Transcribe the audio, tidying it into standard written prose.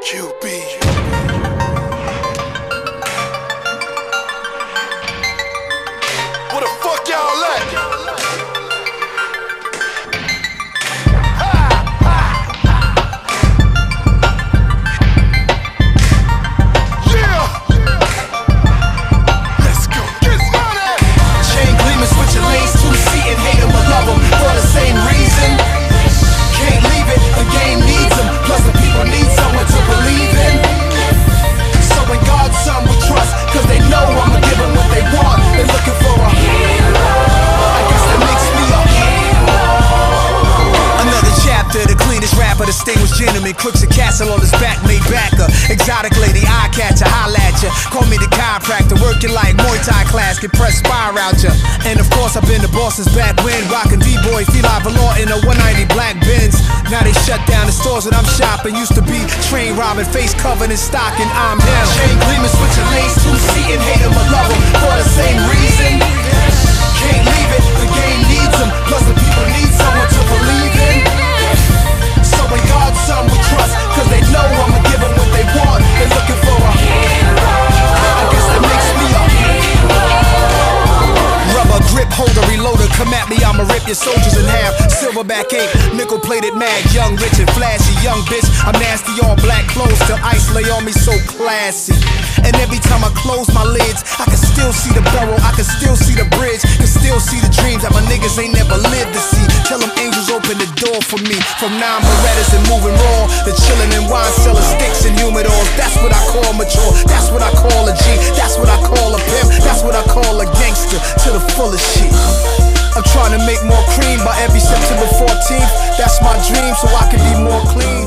QB. Where the fuck y'all at? Distinguished gentleman, crooks a castle on his back, made backer. Exotic lady, eye catcher, holla at ya. Call me the chiropractor, working like Muay Thai class, can press fire out ya. And of course, I've been the boss's back when rockin' B-boy, Feli Valor in a 190 black Benz. Now they shut down the stores that I'm shopping. Used to be train robbing, face covered in stocking. I'm him. Chain gleaming, switching lanes, two-seating, hate him or love him for the same reason. Can't leave it, the game needs him. Plus the people need someone to believe in. In God's son we trust, cause they know I'ma give them what they want. They're looking for a hero. I guess that makes me a hero. Rubber grip holder, reloader, come at me, I'ma rip your soldiers in half. Silverback ape, nickel plated mad, young, rich and flashy, young bitch. I'm nasty on black clothes till ice lay on me so classy. And every time I close my lids, I can still see the barrel, I can still see the bridge, can still see the dreams that my niggas ain't never lived to see. Tell them angels open the door for me. From 9 Berettas and moving raw, the chillin' and wine selling sticks and humidors. That's what I call mature, that's what I call a G, that's what I call a pimp, that's what I call a gangster to the fullest shit. I'm trying to make more cream by every September 14th. That's my dream, so I can be more clean.